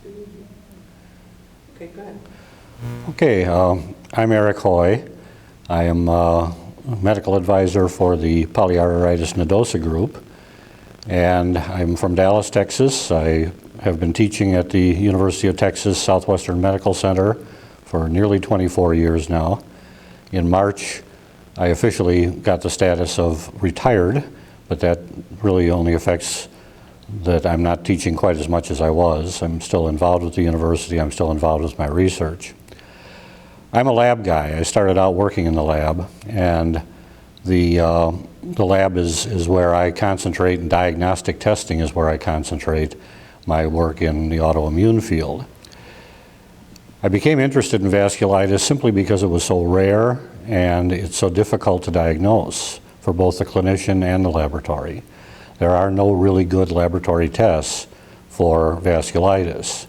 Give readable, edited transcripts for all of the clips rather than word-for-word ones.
Okay, go ahead. Okay, I'm Eric Hoy. I am a medical advisor for the polyarteritis nodosa group, and I'm from Dallas, Texas. I have been teaching at the University of Texas Southwestern Medical Center for nearly 24 years now. In March, I officially got the status of retired, but that really only affects that I'm not teaching quite as much as I was. I'm still involved with the university. I'm still involved with my research. I'm a lab guy. I started out working in the lab, and the lab is where I concentrate, and diagnostic testing is where I concentrate my work in the autoimmune field. I became interested in vasculitis simply because it was so rare and it's so difficult to diagnose for both the clinician and the laboratory. There are no really good laboratory tests for vasculitis.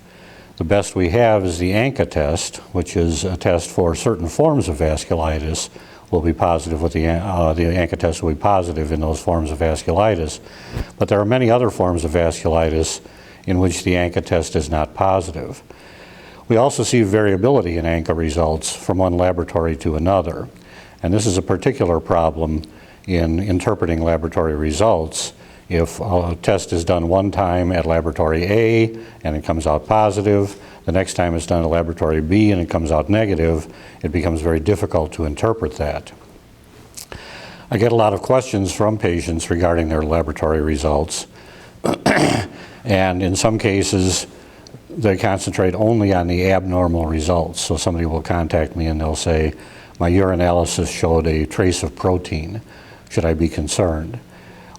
The best we have is the ANCA test, which is a test for certain forms of vasculitis. Will be positive with the ANCA test will be positive in those forms of vasculitis. But there are many other forms of vasculitis in which the ANCA test is not positive. We also see variability in ANCA results from one laboratory to another. And this is a particular problem in interpreting laboratory results. If a test is done one time at laboratory A and it comes out positive, the next time it's done at laboratory B and it comes out negative, it becomes very difficult to interpret that. I get a lot of questions from patients regarding their laboratory results. And in some cases, they concentrate only on the abnormal results. So somebody will contact me and they'll say, my urinalysis showed a trace of protein. Should I be concerned?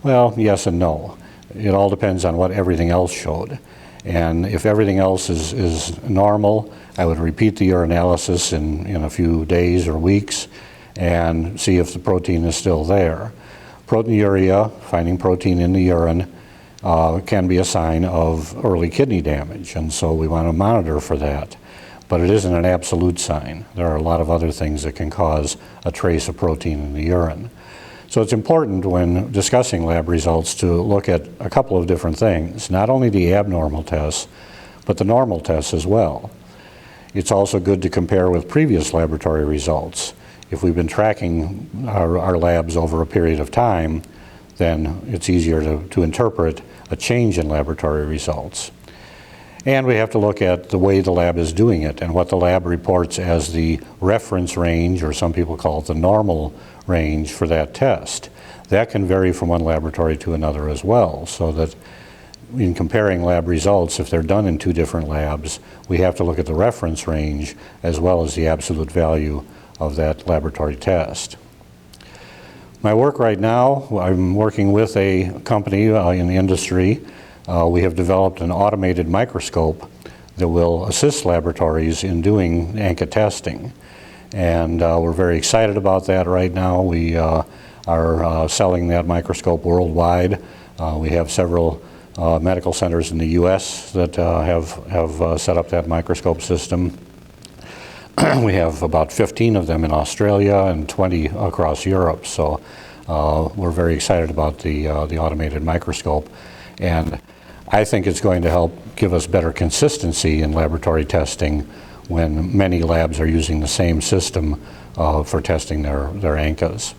Well, yes and no. It all depends on what everything else showed. And if everything else is normal, I would repeat the urinalysis in a few days or weeks and see if the protein is still there. Proteinuria, finding protein in the urine, can be a sign of early kidney damage, and so we want to monitor for that. But it isn't an absolute sign. There are a lot of other things that can cause a trace of protein in the urine. So it's important when discussing lab results to look at a couple of different things, not only the abnormal tests, but the normal tests as well. It's also good to compare with previous laboratory results. If we've been tracking our labs over a period of time, then it's easier to interpret a change in laboratory results. And we have to look at the way the lab is doing it and what the lab reports as the reference range, or some people call it the normal range for that test. That can vary from one laboratory to another as well, so that in comparing lab results, if they're done in two different labs, we have to look at the reference range as well as the absolute value of that laboratory test. My work right now, I'm working with a company in the industry. We have developed an automated microscope that will assist laboratories in doing ANCA testing. And we're very excited about that right now. We are selling that microscope worldwide. We have several medical centers in the US that have set up that microscope system. We have about 15 of them in Australia and 20 across Europe. So we're very excited about the automated microscope. And I think it's going to help give us better consistency in laboratory testing when many labs are using the same system for testing their ANCAs.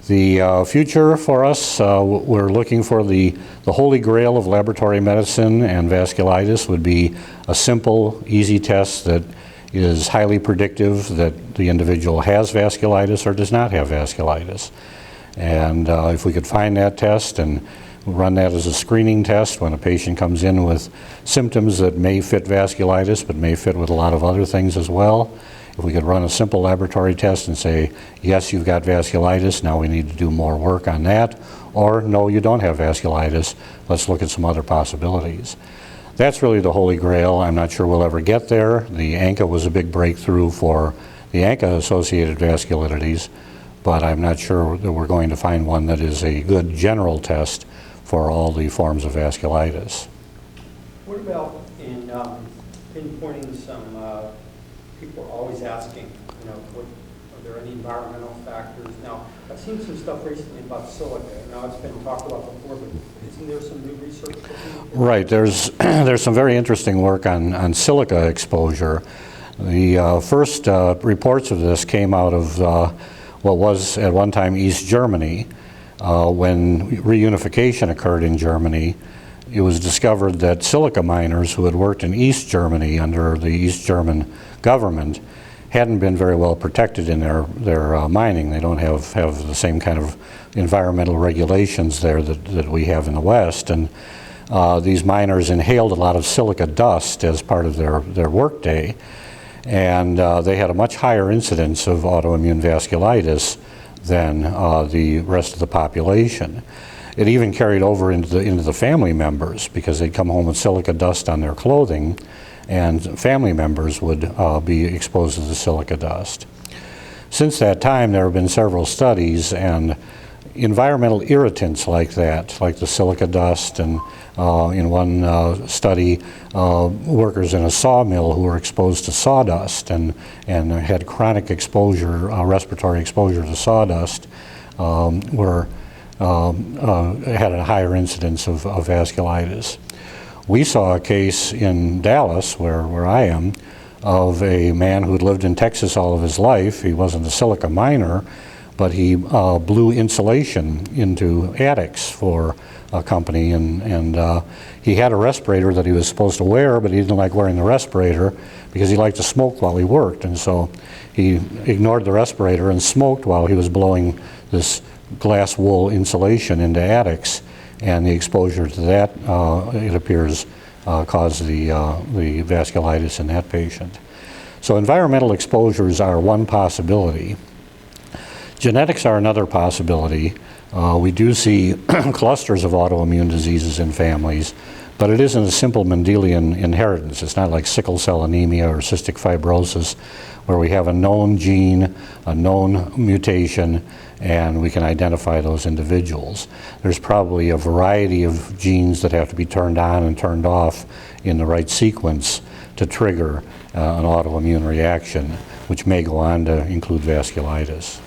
The future for us, we're looking for the holy grail of laboratory medicine and vasculitis would be a simple, easy test that is highly predictive that the individual has vasculitis or does not have vasculitis. And if we could find that test and run that as a screening test when a patient comes in with symptoms that may fit vasculitis but may fit with a lot of other things as well. If we could run a simple laboratory test and say, yes, you've got vasculitis, now we need to do more work on that, or no, you don't have vasculitis, let's look at some other possibilities. That's really the holy grail. I'm not sure we'll ever get there. The ANCA was a big breakthrough for the ANCA-associated vasculitides, but I'm not sure that we're going to find one that is a good general test for all the forms of vasculitis. What about in pinpointing some, people are always asking, you know, are there any environmental factors? Now, I've seen some stuff recently about silica. Now, it's been talked about before, but isn't there some new research looking at Right, there's some very interesting work on silica exposure. The first reports of this came out of what was at one time East Germany. When reunification occurred in Germany, it was discovered that silica miners who had worked in East Germany under the East German government hadn't been very well protected in their mining. They don't have the same kind of environmental regulations there that we have in the West. And these miners inhaled a lot of silica dust as part of their workday. And they had a much higher incidence of autoimmune vasculitis than the rest of the population. It even carried over into the family members, because they'd come home with silica dust on their clothing, and family members would be exposed to the silica dust. Since that time, there have been several studies, and environmental irritants like that, like the silica dust, and in one study, workers in a sawmill who were exposed to sawdust and had chronic exposure, respiratory exposure to sawdust, had a higher incidence of vasculitis. We saw a case in Dallas, where I am, of a man who'd lived in Texas all of his life. He wasn't a silica miner, but he blew insulation into attics for a company, and he had a respirator that he was supposed to wear, but he didn't like wearing the respirator because he liked to smoke while he worked, and so he ignored the respirator and smoked while he was blowing this glass wool insulation into attics, and the exposure to that, it appears, caused the vasculitis in that patient. So environmental exposures are one possibility. Genetics are another possibility. We do see clusters of autoimmune diseases in families, but it isn't a simple Mendelian inheritance. It's not like sickle cell anemia or cystic fibrosis, where we have a known gene, a known mutation, and we can identify those individuals. There's probably a variety of genes that have to be turned on and turned off in the right sequence to trigger an autoimmune reaction, which may go on to include vasculitis.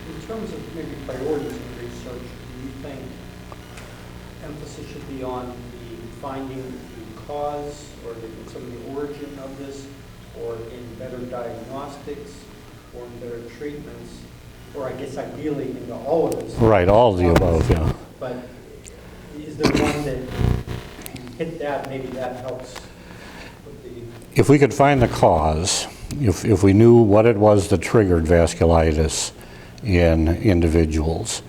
In terms of maybe priorities in research, do you think emphasis should be on the finding the cause or some of the origin of this, or in better diagnostics, or in better treatments, or I guess ideally into all of this? Right, all of the above, yeah. But is there one that you hit that, maybe that helps with the... If we could find the cause, if we knew what it was that triggered vasculitis in individuals,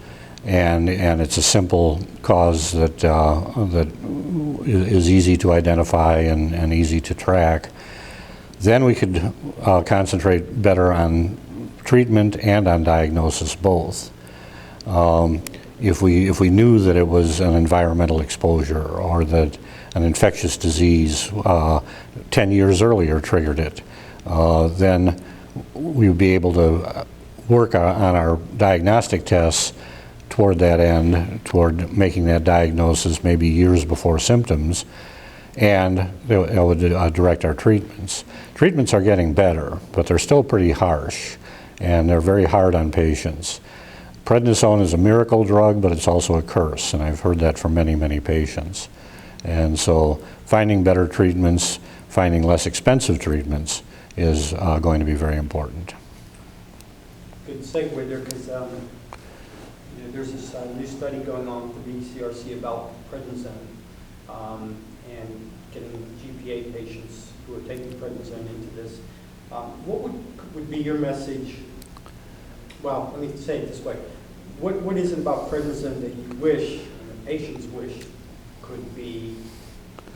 and it's a simple cause that is easy to identify and easy to track, then we could concentrate better on treatment and on diagnosis both. If we knew that it was an environmental exposure, or that an infectious disease 10 years earlier triggered it, then we would be able to work on our diagnostic tests toward that end, toward making that diagnosis maybe years before symptoms, and that would direct our treatments. Treatments are getting better, but they're still pretty harsh, and they're very hard on patients. Prednisone is a miracle drug, but it's also a curse, and I've heard that from many, many patients. And so finding better treatments, finding less expensive treatments is going to be very important. Good segue there, because there's this new study going on for the ECRC about prednisone and getting GPA patients who are taking prednisone into this. What would be your message? Well, let me say it this way. What is it about prednisone that you wish, and the patients wish, could be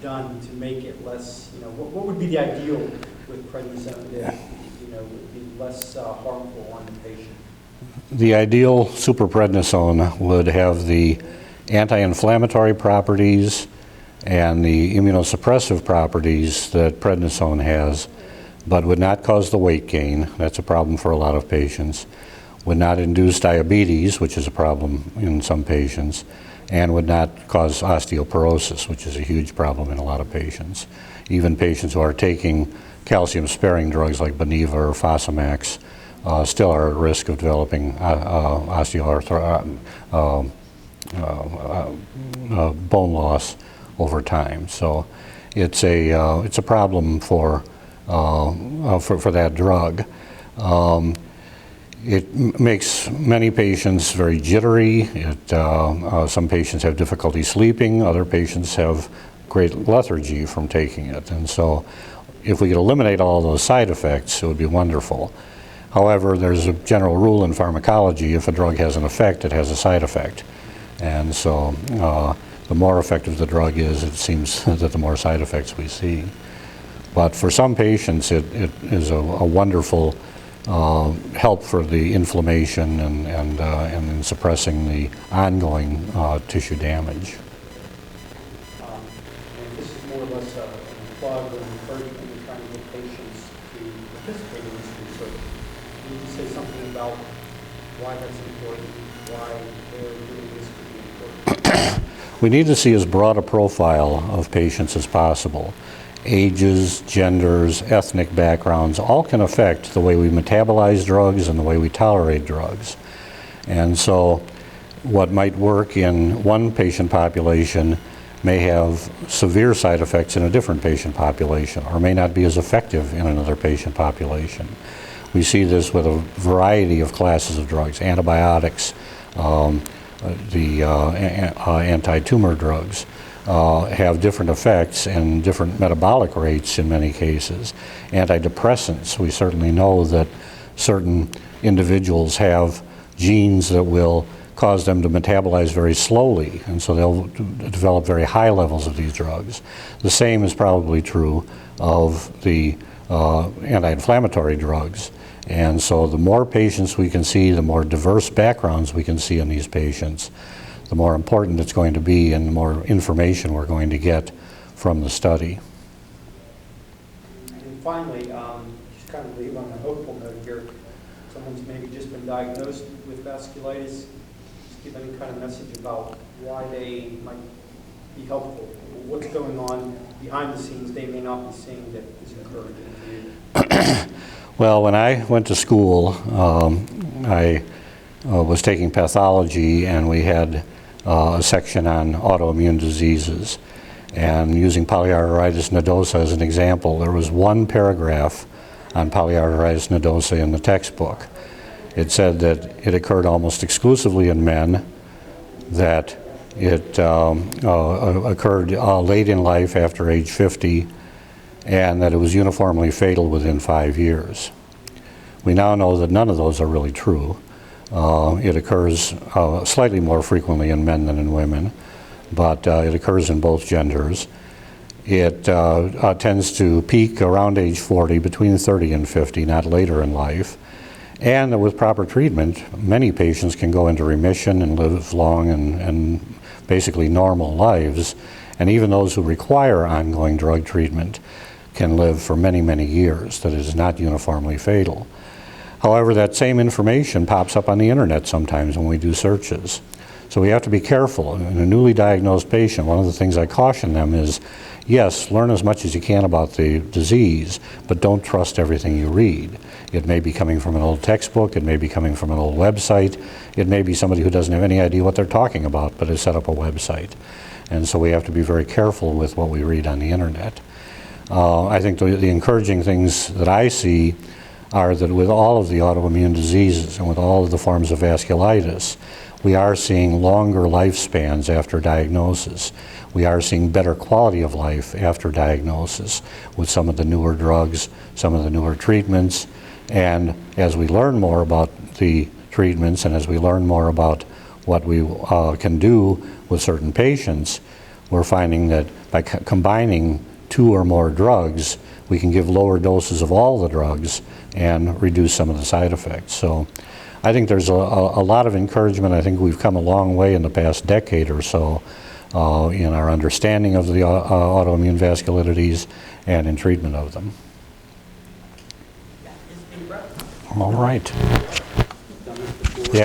done to make it less, what would be the ideal with prednisone that, would be less harmful on the patient? The ideal superprednisone would have the anti-inflammatory properties and the immunosuppressive properties that prednisone has, but would not cause the weight gain. That's a problem for a lot of patients. Would not induce diabetes, which is a problem in some patients, and would not cause osteoporosis, which is a huge problem in a lot of patients. Even patients who are taking calcium-sparing drugs like Beniva or Fosamax still are at risk of developing bone loss over time. So it's a problem for that drug. It makes many patients very jittery. Some patients have difficulty sleeping. Other patients have great lethargy from taking it. And so if we could eliminate all those side effects, it would be wonderful. However, there's a general rule in pharmacology: if a drug has an effect, it has a side effect. And so the more effective the drug is, it seems that the more side effects we see. But for some patients, it is a wonderful help for the inflammation and in suppressing the ongoing tissue damage. And this is more or less a plug or encouragement in trying to get patients to participate in this research. Can you say something about why that's important, why they're doing this could be important? We need to see as broad a profile of patients as possible. Ages, genders, ethnic backgrounds, all can affect the way we metabolize drugs and the way we tolerate drugs. And so what might work in one patient population may have severe side effects in a different patient population, or may not be as effective in another patient population. We see this with a variety of classes of drugs: antibiotics, the anti-tumor drugs have different effects and different metabolic rates in many cases. Antidepressants, we certainly know that certain individuals have genes that will cause them to metabolize very slowly, and so they'll develop very high levels of these drugs. The same is probably true of the anti-inflammatory drugs. And so the more patients we can see, the more diverse backgrounds we can see in these patients, the more important it's going to be and the more information we're going to get from the study. And finally, just kind of leave on a hopeful note here. Someone's maybe just been diagnosed with vasculitis. Just give any kind of message about why they might be helpful. What's going on behind the scenes they may not be seeing that is encouraging to you? Well, when I went to school, I was taking pathology, and we had a section on autoimmune diseases. And using polyarteritis nodosa as an example, there was one paragraph on polyarteritis nodosa in the textbook. It said that it occurred almost exclusively in men, that it occurred late in life after age 50, and that it was uniformly fatal within 5 years. We now know that none of those are really true. It occurs slightly more frequently in men than in women, but it occurs in both genders. It tends to peak around age 40, between 30 and 50, not later in life. And with proper treatment, many patients can go into remission and live long and basically normal lives. And even those who require ongoing drug treatment can live for many, many years, that it is not uniformly fatal. However, that same information pops up on the internet sometimes when we do searches. So we have to be careful. In a newly diagnosed patient, one of the things I caution them is, yes, learn as much as you can about the disease, but don't trust everything you read. It may be coming from an old textbook, it may be coming from an old website, it may be somebody who doesn't have any idea what they're talking about, but has set up a website. And so we have to be very careful with what we read on the internet. I think the encouraging things that I see are that with all of the autoimmune diseases and with all of the forms of vasculitis, we are seeing longer lifespans after diagnosis. We are seeing better quality of life after diagnosis with some of the newer drugs, some of the newer treatments. And as we learn more about the treatments and as we learn more about what we can do with certain patients, we're finding that by combining 2 or more drugs, we can give lower doses of all the drugs and reduce some of the side effects. So I think there's a lot of encouragement. I think we've come a long way in the past decade or so in our understanding of the autoimmune vasculitides and in treatment of them. All right.